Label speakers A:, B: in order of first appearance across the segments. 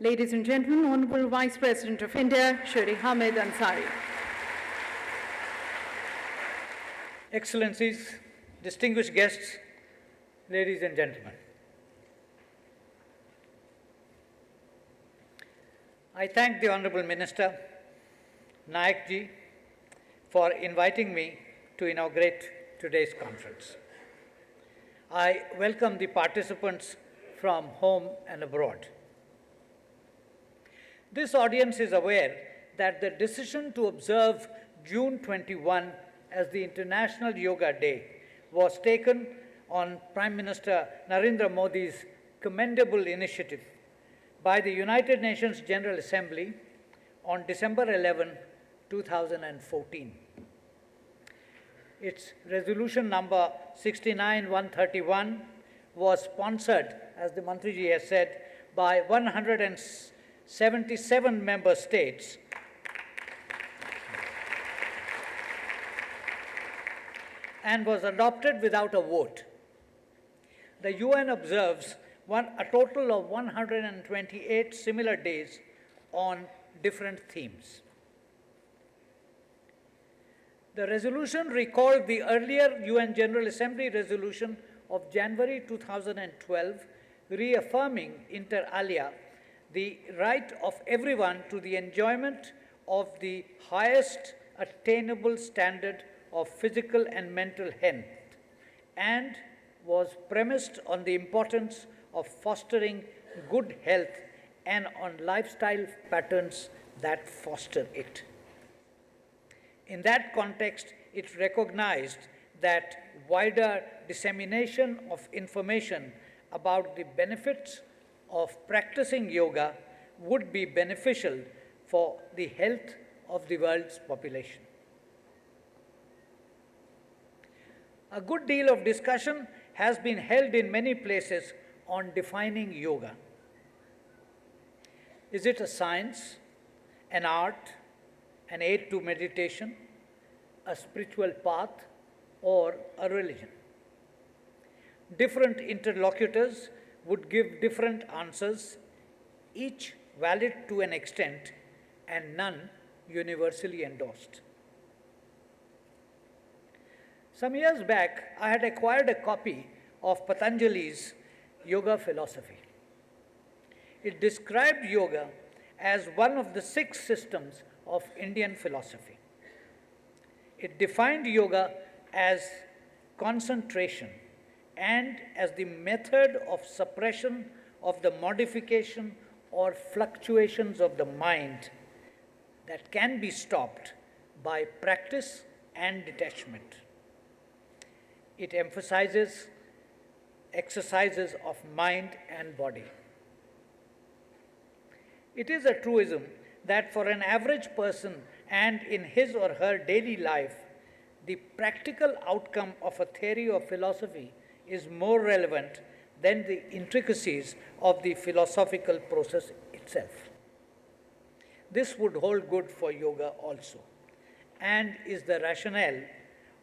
A: Ladies and gentlemen, Honorable Vice President of India, Shri M Hamid Ansari.
B: Excellencies, distinguished guests, ladies and gentlemen. I thank the Honorable Minister, Nayak ji, for inviting me to inaugurate today's conference. I welcome the participants from home and abroad. This audience is aware that the decision to observe June 21 as the International Yoga Day was taken on Prime Minister Narendra Modi's commendable initiative by the United Nations General Assembly on December 11, 2014. Its resolution number 69-131 was sponsored, as the Mantriji has said, by 177 member states and was adopted without a vote. The UN observes a total of 128 similar days on different themes. The resolution recalled the earlier UN General Assembly resolution of January 2012, reaffirming inter alia the right of everyone to the enjoyment of the highest attainable standard of physical and mental health, and was premised on the importance of fostering good health and on lifestyle patterns that foster it. In that context, it recognized that wider dissemination of information about the benefits of practicing yoga would be beneficial for the health of the world's population. A good deal of discussion has been held in many places on defining yoga. Is it a science, an art, an aid to meditation, a spiritual path, or a religion? Different interlocutors would give different answers, each valid to an extent and none universally endorsed. Some years back, I had acquired a copy of Patanjali's Yoga Philosophy. It described yoga as one of the 6 systems of Indian philosophy. It defined yoga as concentration and as the method of suppression of the modification or fluctuations of the mind that can be stopped by practice and detachment. It emphasizes exercises of mind and body. It is a truism that for an average person and in his or her daily life, the practical outcome of a theory or philosophy is more relevant than the intricacies of the philosophical process itself. This would hold good for yoga also, and is the rationale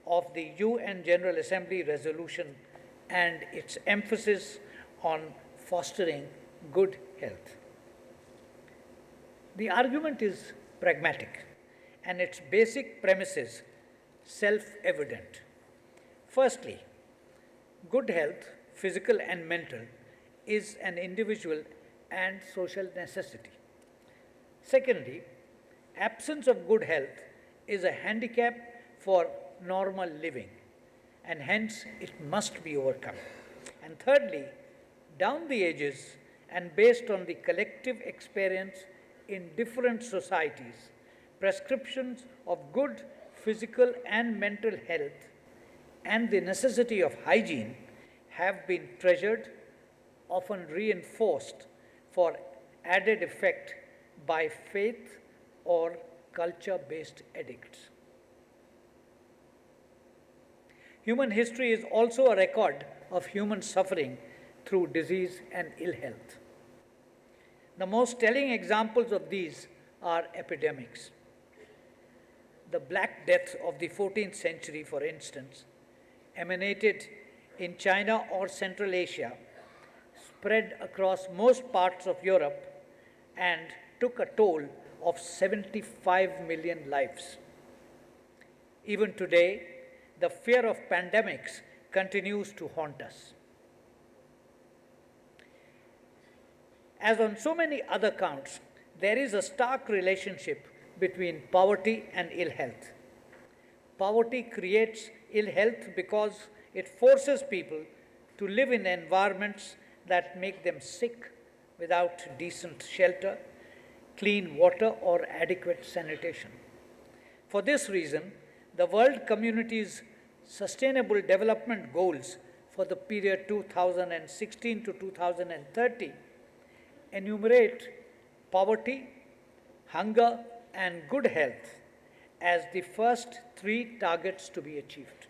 B: of the UN General Assembly resolution and its emphasis on fostering good health. The argument is pragmatic, and its basic premises self-evident. Firstly, good health, physical and mental, is an individual and social necessity. Secondly, absence of good health is a handicap for normal living, and hence it must be overcome. And thirdly, down the ages and based on the collective experience in different societies, prescriptions of good physical and mental health and the necessity of hygiene have been treasured, often reinforced for added effect by faith or culture-based edicts. Human history is also a record of human suffering through disease and ill health. The most telling examples of these are epidemics. The Black Death of the 14th century, for instance, emanated in China or Central Asia, spread across most parts of Europe, and took a toll of 75 million lives. Even today, the fear of pandemics continues to haunt us. As on so many other counts, there is a stark relationship between poverty and ill health. Poverty creates ill health because it forces people to live in environments that make them sick without decent shelter, clean water, or adequate sanitation. For this reason, the world community's Sustainable Development Goals for the period 2016 to 2030 enumerate poverty, hunger, and good health as the first three targets to be achieved.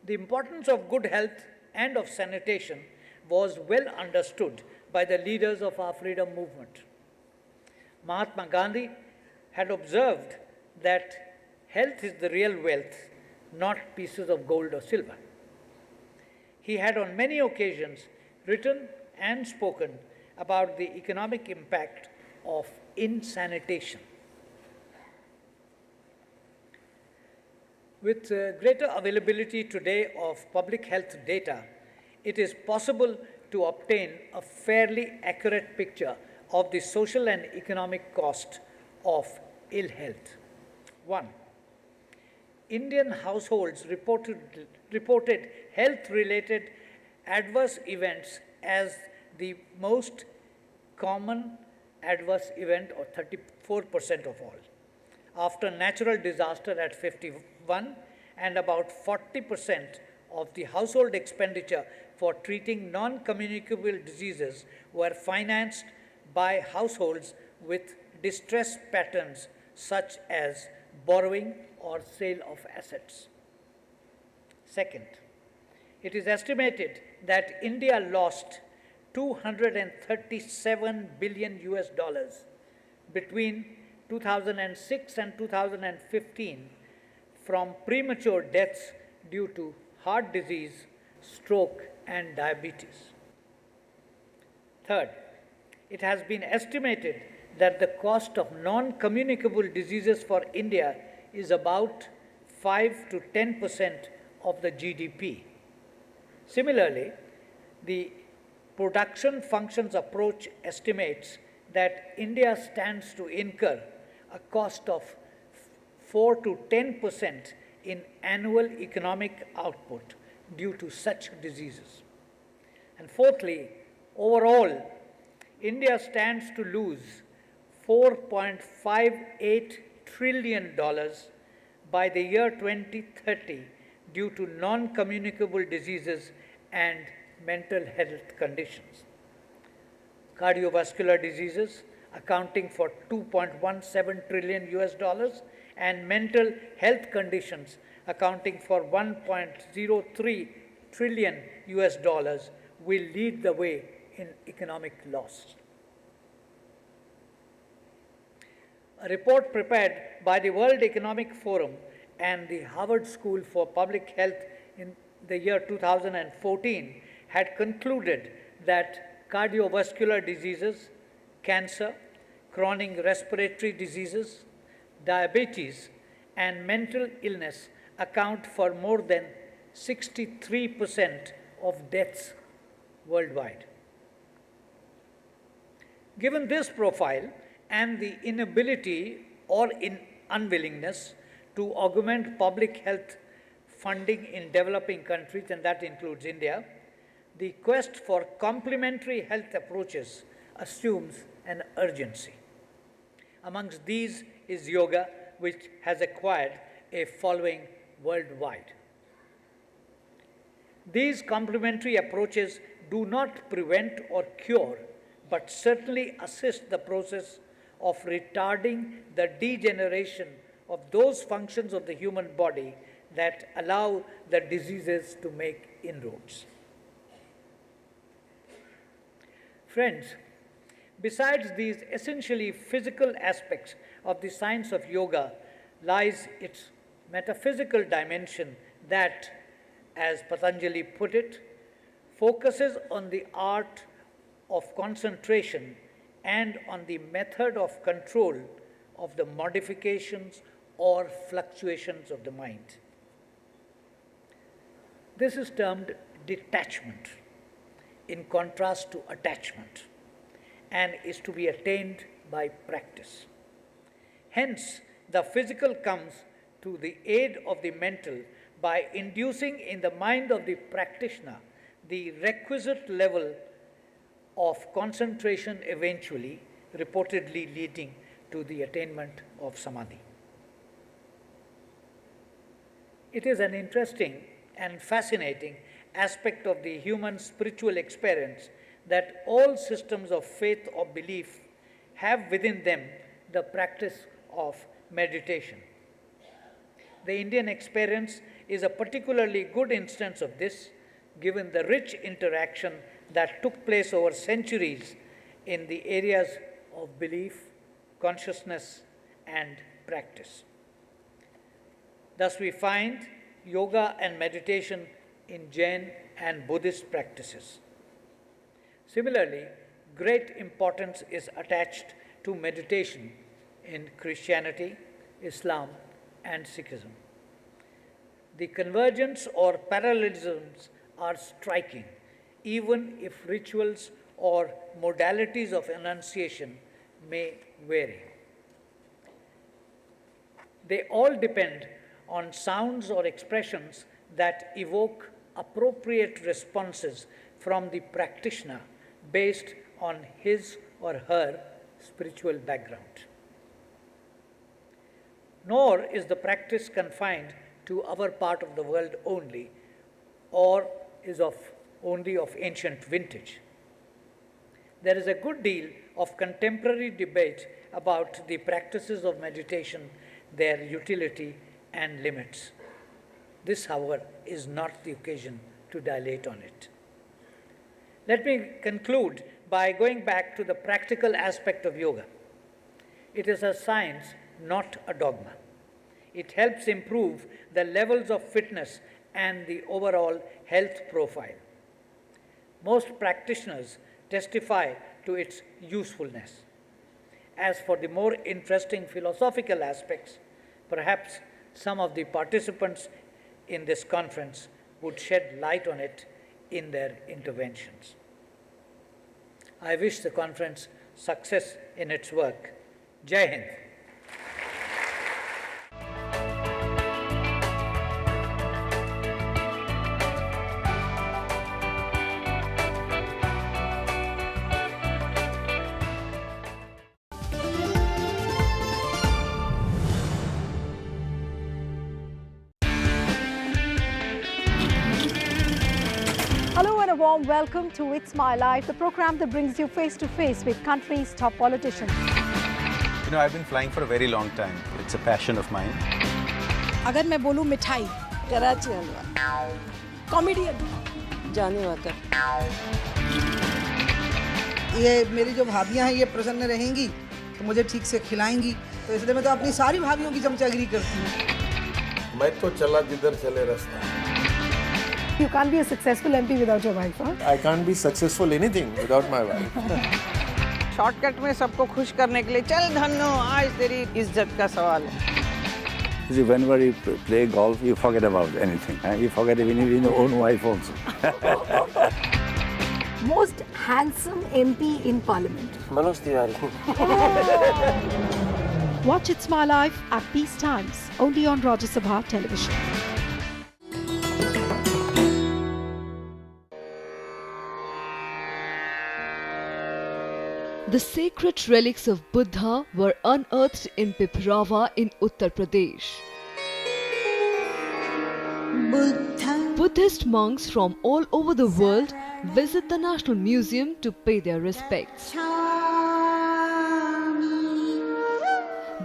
B: The importance of good health and of sanitation was well understood by the leaders of our freedom movement. Mahatma Gandhi had observed that health is the real wealth, not pieces of gold or silver. He had on many occasions written and spoken about the economic impact of insanitation. With greater availability today of public health data, it is possible to obtain a fairly accurate picture of the social and economic cost of ill health. 1. Indian households reported health-related adverse events as the most common adverse event, or 34% of all, after natural disaster at 51, and about 40% of the household expenditure for treating non-communicable diseases were financed by households with distress patterns such as borrowing or sale of assets. Second, it is estimated that India lost 237 billion US dollars between 2006 and 2015 from premature deaths due to heart disease, stroke, and diabetes. Third, it has been estimated that the cost of non-communicable diseases for India is about 5 to 10% of the GDP. Similarly, the production functions approach estimates that India stands to incur a cost of 4 to 10% in annual economic output due to such diseases. And fourthly, overall, India stands to lose $4.58 trillion by the year 2030 due to non-communicable diseases and mental health conditions. Cardiovascular diseases accounting for 2.17 trillion US dollars and mental health conditions accounting for 1.03 trillion US dollars will lead the way in economic loss. A report prepared by the World Economic Forum and the Harvard School for Public Health in the year 2014 had concluded that cardiovascular diseases, cancer, chronic respiratory diseases, diabetes, and mental illness account for more than 63% of deaths worldwide. Given this profile and the inability or unwillingness to augment public health funding in developing countries, and that includes India, the quest for complementary health approaches assumes an urgency. Amongst these is yoga, which has acquired a following worldwide. These complementary approaches do not prevent or cure, but certainly assist the process of retarding the degeneration of those functions of the human body that allow the diseases to make inroads. Friends, besides these essentially physical aspects of the science of yoga lies its metaphysical dimension that, as Patanjali put it, focuses on the art of concentration and on the method of control of the modifications or fluctuations of the mind. This is termed detachment, in contrast to attachment, and is to be attained by practice. Hence, the physical comes to the aid of the mental by inducing in the mind of the practitioner the requisite level of concentration, eventually, reportedly leading to the attainment of samadhi. It is an interesting and fascinating aspect of the human spiritual experience that all systems of faith or belief have within them the practice of meditation. The Indian experience is a particularly good instance of this, given the rich interaction that took place over centuries in the areas of belief, consciousness, and practice. Thus, we find yoga and meditation in Jain and Buddhist practices. Similarly, great importance is attached to meditation in Christianity, Islam, and Sikhism. The convergence or parallelisms are striking, even if rituals or modalities of enunciation may vary. They all depend on sounds or expressions that evoke appropriate responses from the practitioner based on his or her spiritual background. Nor is the practice confined to our part of the world only, or is only of ancient vintage. There is a good deal of contemporary debate about the practices of meditation, their utility and limits. This, however, is not the occasion to dilate on it. Let me conclude by going back to the practical aspect of yoga. It is a science, not a dogma. It helps improve the levels of fitness and the overall health profile. Most practitioners testify to its usefulness. As for the more interesting philosophical aspects, perhaps some of the participants in this conference would shed light on it in their interventions. I wish the conference success in its work. Jai Hind.
C: Hello and a warm welcome to It's My Life, the program that brings you face to face with country's top politicians.
D: You know, I've been flying for a very long time. It's a passion of mine.
E: अगर मैं बोलूं मिठाई, कराची हलवा, comedian, जाने walker.
F: ये मेरी जो भाभियां हैं ये प्रसन्न रहेंगी तो मुझे ठीक से खिलाएंगी, तो इसलिए मैं तो अपनी सारी भाभियों की चमचागिरी करती हूँ।
G: मैं तो चला जिधर चले रास्ता।
E: You can't be a successful MP without your wife, huh?
G: I can't be successful anything without my wife.
H: Shortcut में सबको खुश करने के लिए चल धन्नो आज तेरी इज्जत का सवाल है।
I: See, whenever you play golf, you forget about anything. You forget even your own wife also.
E: Most handsome MP in Parliament.
G: Manoj Tiwari.
C: Watch It's My Life at Peace Times, only on Rajya Sabha television.
J: The sacred relics of Buddha were unearthed in Piprava in Uttar Pradesh. Buddhist monks from all over the world visit the National Museum to pay their respects.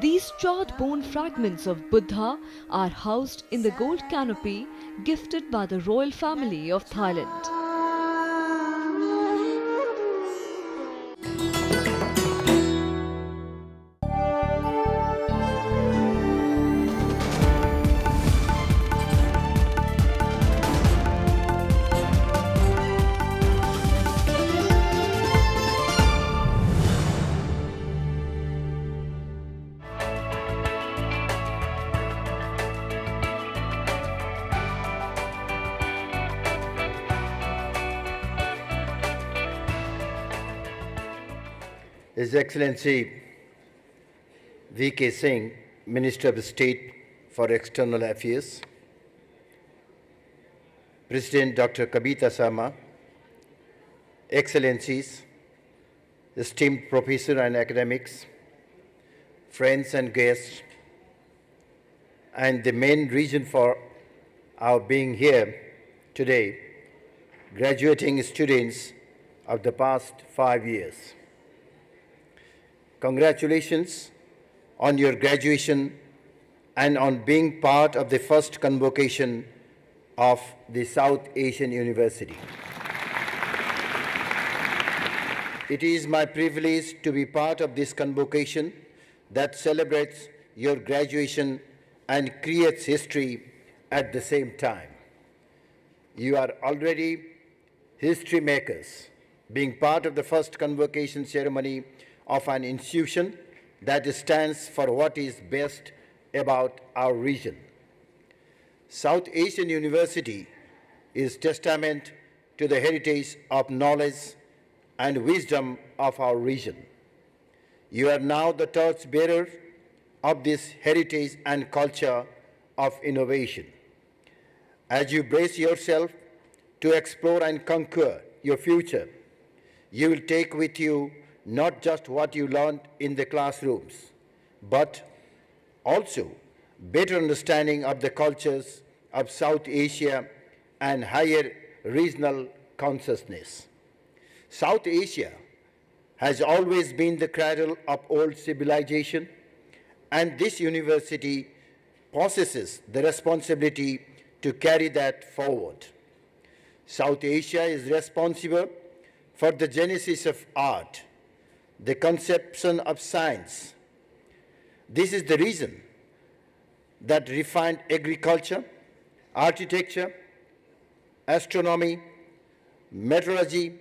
J: These charred bone fragments of Buddha are housed in the gold canopy gifted by the royal family of Thailand.
K: His Excellency V.K. Singh, Minister of State for External Affairs, President Dr. Kabita Sama, Excellencies, esteemed professors and academics, friends and guests, and the main reason for our being here today, graduating students of the past 5 years. Congratulations on your graduation and on being part of the first convocation of the South Asian University. It is my privilege to be part of this convocation that celebrates your graduation and creates history at the same time. You are already history makers, being part of the first convocation ceremony of an institution that stands for what is best about our region. South Asian University is testament to the heritage of knowledge and wisdom of our region. You are now the torchbearer of this heritage and culture of innovation. As you brace yourself to explore and conquer your future, you will take with you not just what you learned in the classrooms, but also better understanding of the cultures of South Asia and higher regional consciousness. South Asia has always been the cradle of old civilization, and this university possesses the responsibility to carry that forward. South Asia is responsible for the genesis of art, the conception of science. This is the reason that refined agriculture, architecture, astronomy, meteorology,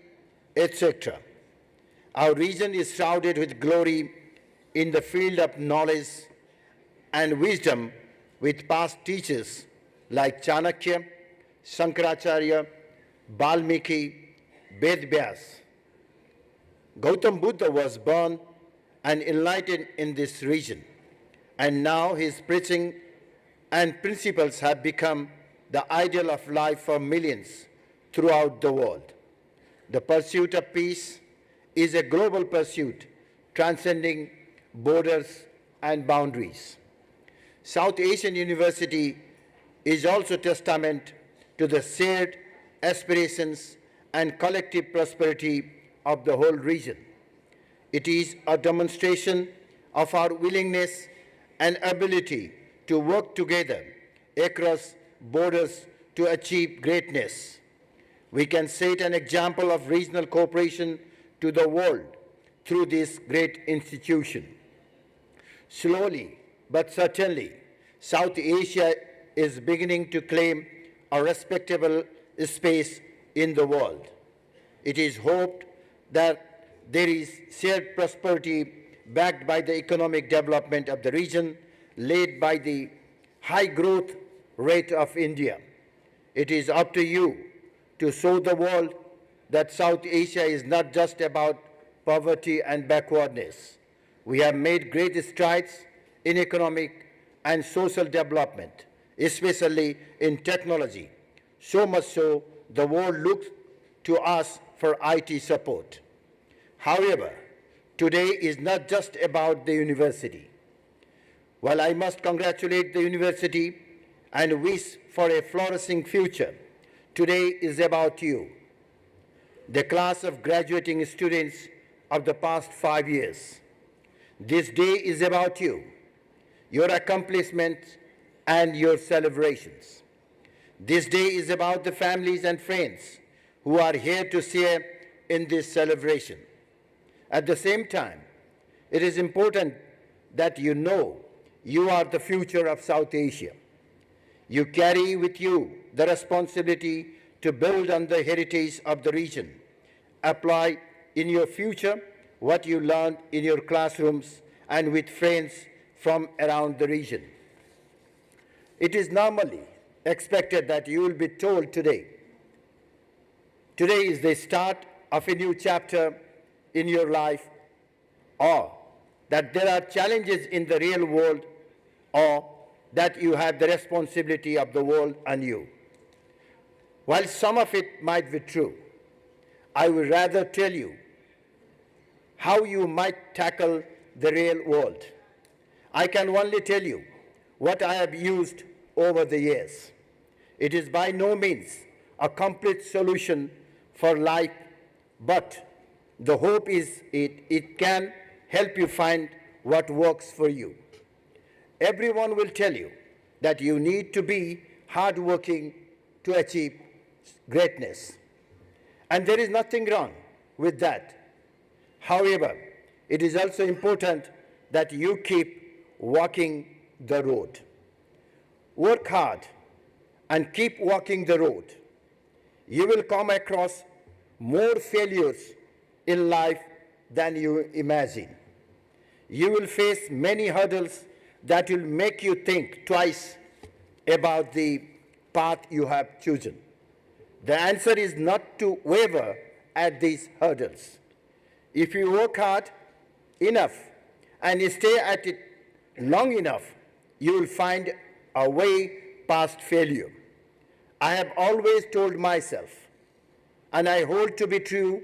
K: etc. Our region is shrouded with glory in the field of knowledge and wisdom with past teachers like Chanakya, Shankaracharya, Valmiki, Ved Vyas. Gautam Buddha was born and enlightened in this region, and now his preaching and principles have become the ideal of life for millions throughout the world. The pursuit of peace is a global pursuit transcending borders and boundaries. South Asian University is also testament to the shared aspirations and collective prosperity of the whole region. It is a demonstration of our willingness and ability to work together across borders to achieve greatness. We can set an example of regional cooperation to the world through this great institution. Slowly but certainly, South Asia is beginning to claim a respectable space in the world. It is hoped that there is shared prosperity backed by the economic development of the region, led by the high growth rate of India. It is up to you to show the world that South Asia is not just about poverty and backwardness. We have made great strides in economic and social development, especially in technology, so much so the world looks to us for IT support. However, today is not just about the university. While I must congratulate the university and wish for a flourishing future, today is about you, the class of graduating students of the past 5 years. This day is about you, your accomplishments and your celebrations. This day is about the families and friends who are here to share in this celebration. At the same time, it is important that you know you are the future of South Asia. You carry with you the responsibility to build on the heritage of the region, apply in your future what you learned in your classrooms and with friends from around the region. It is normally expected that you will be told today is the start of a new chapter in your life, or that there are challenges in the real world, or that you have the responsibility of the world on you. While some of it might be true, I would rather tell you how you might tackle the real world. I can only tell you what I have used over the years. It is by no means a complete solution for life, but the hope is it can help you find what works for you. Everyone will tell you that you need to be hardworking to achieve greatness. And there is nothing wrong with that. However, it is also important that you keep walking the road. Work hard and keep walking the road. You will come across more failures in life than you imagine. You will face many hurdles that will make you think twice about the path you have chosen. The answer is not to waver at these hurdles. If you work hard enough and stay at it long enough, you will find a way past failure. I have always told myself, and I hold to be true,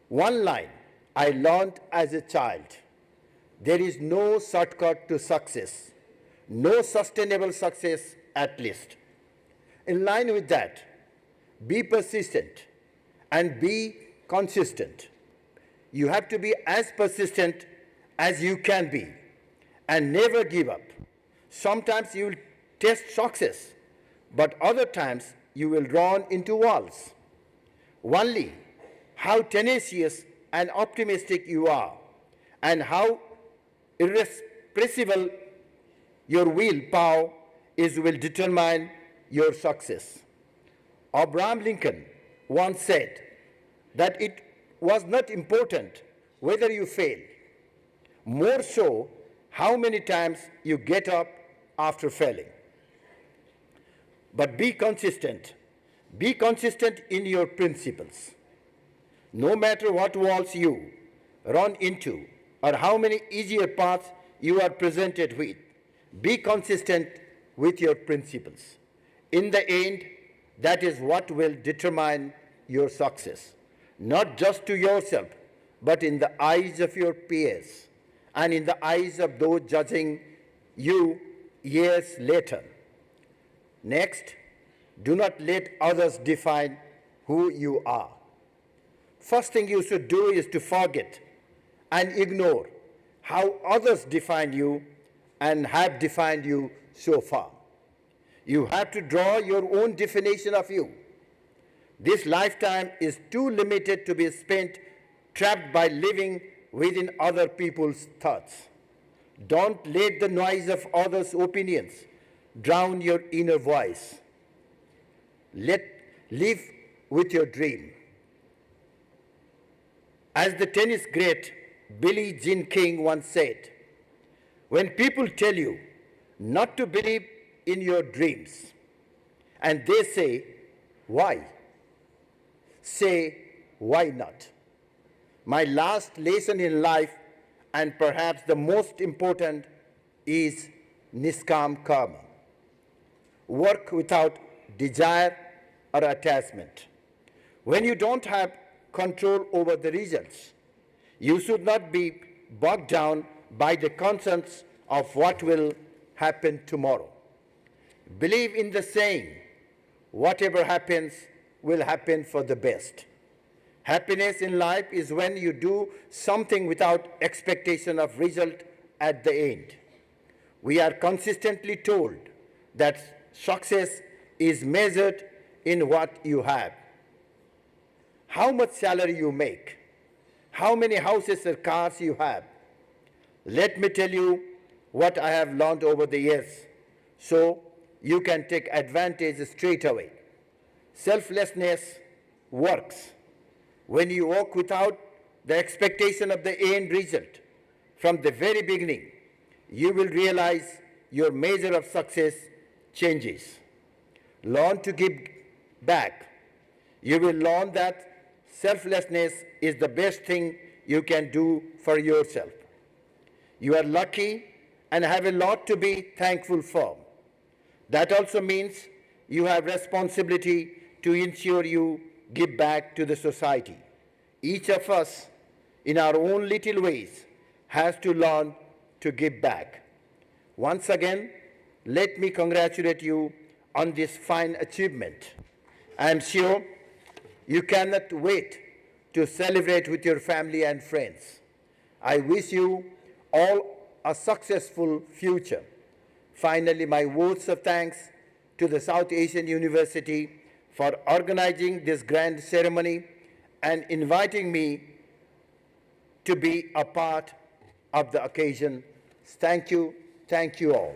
K: one line I learned as a child: there is no shortcut to success, no sustainable success at least. In line with that, be persistent and be consistent. You have to be as persistent as you can be and never give up. Sometimes you will taste success, but other times you will run into walls. Only how tenacious and optimistic you are and how irrepressible your willpower is will determine your success. Abraham Lincoln once said that it was not important whether you fail, more so how many times you get up after failing. But be consistent. Be consistent in your principles. No matter what walls you run into or how many easier paths you are presented with, be consistent with your principles. In the end, that is what will determine your success, not just to yourself, but in the eyes of your peers and in the eyes of those judging you years later. Next, do not let others define who you are. First thing you should do is to forget and ignore how others define you and have defined you so far. You have to draw your own definition of you. This lifetime is too limited to be spent trapped by living within other people's thoughts. Don't let the noise of others' opinions drown your inner voice. Live with your dream. As the tennis great Billie Jean King once said, when people tell you not to believe in your dreams, and they say, why? Say, why not? My last lesson in life, and perhaps the most important, is Niskam Karma. Work without desire or attachment. When you don't have control over the results, you should not be bogged down by the concerns of what will happen tomorrow. Believe in the saying, whatever happens will happen for the best. Happiness in life is when you do something without expectation of result at the end. We are consistently told that success is measured in what you have. How much salary you make, how many houses or cars you have. Let me tell you what I have learned over the years, so you can take advantage straight away. Selflessness works. When you walk without the expectation of the end result from the very beginning, you will realize your measure of success changes. Learn to give back. You will learn that selflessness is the best thing you can do for yourself. You are lucky and have a lot to be thankful for. That also means you have responsibility to ensure you give back to the society. Each of us, in our own little ways, has to learn to give back. Once again, let me congratulate you on this fine achievement. I am sure you cannot wait to celebrate with your family and friends. I wish you all a successful future. Finally, my words of thanks to the South Asian University for organizing this grand ceremony and inviting me to be a part of the occasion. Thank you all.